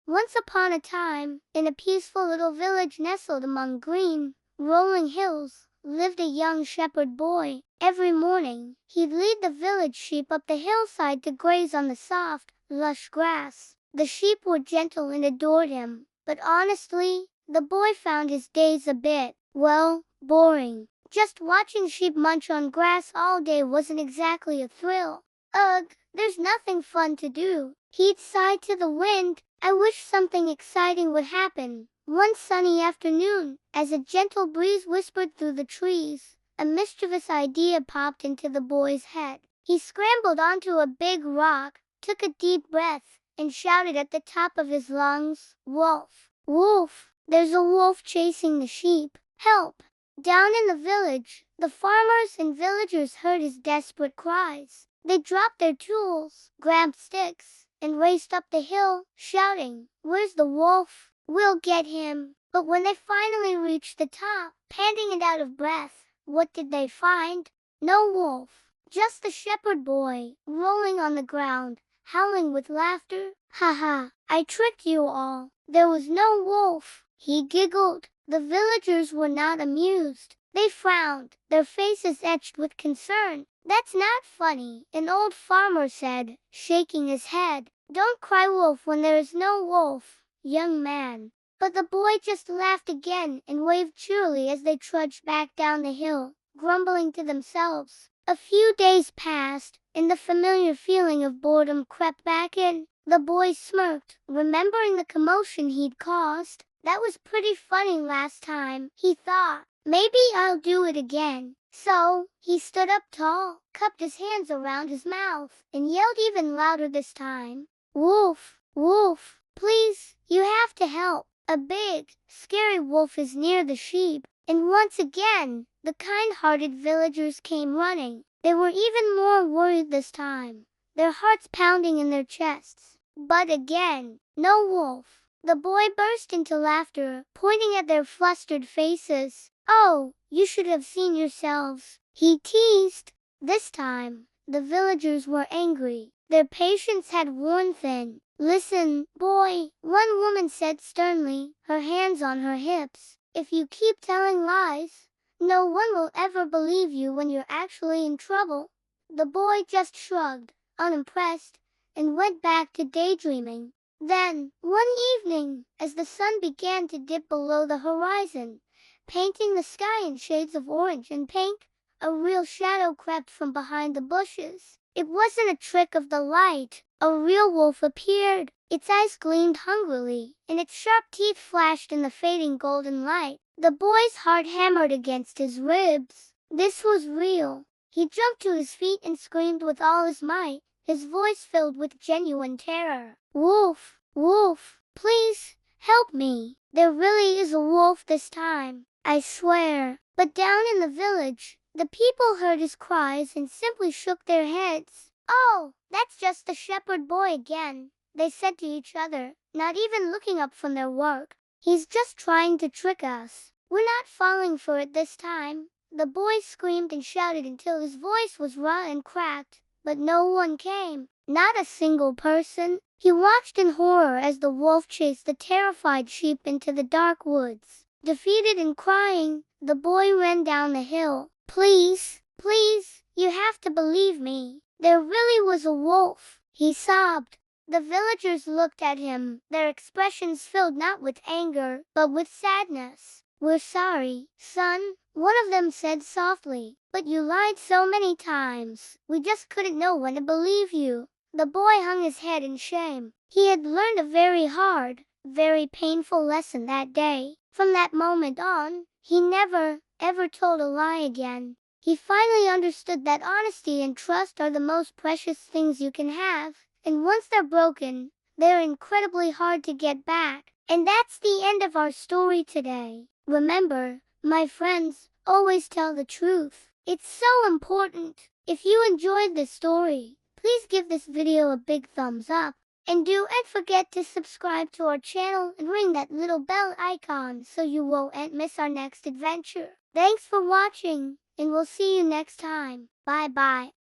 Once upon a time, in a peaceful little village nestled among green, rolling hills, lived a young shepherd boy. Every morning, he'd lead the village sheep up the hillside to graze on the soft, lush grass. The sheep were gentle and adored him, but honestly, the boy found his days a bit, well, boring. Just watching sheep munch on grass all day wasn't exactly a thrill. Ugh, there's nothing fun to do. He'd sigh to the wind. I wish something exciting would happen. One sunny afternoon, as a gentle breeze whispered through the trees, a mischievous idea popped into the boy's head. He scrambled onto a big rock, took a deep breath, and shouted at the top of his lungs, "Wolf! Wolf! There's a wolf chasing the sheep! Help!" Down in the village, the farmers and villagers heard his desperate cries. They dropped their tools, grabbed sticks, and raced up the hill, shouting, "Where's the wolf? We'll get him!" But when they finally reached the top, panting and out of breath, what did they find? No wolf, just the shepherd boy, rolling on the ground, howling with laughter. "Ha ha, I tricked you all. There was no wolf," he giggled. The villagers were not amused. They frowned, their faces etched with concern. "That's not funny," an old farmer said, shaking his head. "Don't cry wolf when there is no wolf, young man." But the boy just laughed again and waved cheerily as they trudged back down the hill, grumbling to themselves. A few days passed, and the familiar feeling of boredom crept back in. The boy smirked, remembering the commotion he'd caused. "That was pretty funny last time," he thought. "Maybe I'll do it again." So, he stood up tall, cupped his hands around his mouth, and yelled even louder this time. "Wolf! Wolf! Please, you have to help. A big, scary wolf is near the sheep." And once again, the kind-hearted villagers came running. They were even more worried this time, their hearts pounding in their chests. But again, no wolf. The boy burst into laughter, pointing at their flustered faces. "Oh, you should have seen yourselves," he teased. This time, the villagers were angry. Their patience had worn thin. "Listen, boy," one woman said sternly, her hands on her hips. "If you keep telling lies, no one will ever believe you when you're actually in trouble." The boy just shrugged, unimpressed, and went back to daydreaming. Then, one evening, as the sun began to dip below the horizon, painting the sky in shades of orange and pink, a real shadow crept from behind the bushes. It wasn't a trick of the light. A real wolf appeared. Its eyes gleamed hungrily, and its sharp teeth flashed in the fading golden light. The boy's heart hammered against his ribs. This was real. He jumped to his feet and screamed with all his might, his voice filled with genuine terror. "Wolf! Wolf! Please, help me! There really is a wolf this time, I swear." But down in the village, the people heard his cries and simply shook their heads. "Oh, that's just the shepherd boy again," they said to each other, not even looking up from their work. "He's just trying to trick us. We're not falling for it this time." The boy screamed and shouted until his voice was raw and cracked, but no one came. Not a single person. He watched in horror as the wolf chased the terrified sheep into the dark woods. Defeated and crying, the boy ran down the hill. "Please, please, you have to believe me. There really was a wolf," he sobbed. The villagers looked at him, their expressions filled not with anger, but with sadness. "We're sorry, son," one of them said softly, "but you lied so many times. We just couldn't know when to believe you." The boy hung his head in shame. He had learned a very hard, very painful lesson that day. From that moment on, he never, ever told a lie again. He finally understood that honesty and trust are the most precious things you can have, and once they're broken, they're incredibly hard to get back. And that's the end of our story today. Remember, my friends, always tell the truth. It's so important. If you enjoyed this story, please give this video a big thumbs up. And don't forget to subscribe to our channel and ring that little bell icon so you won't miss our next adventure. Thanks for watching, and we'll see you next time. Bye bye.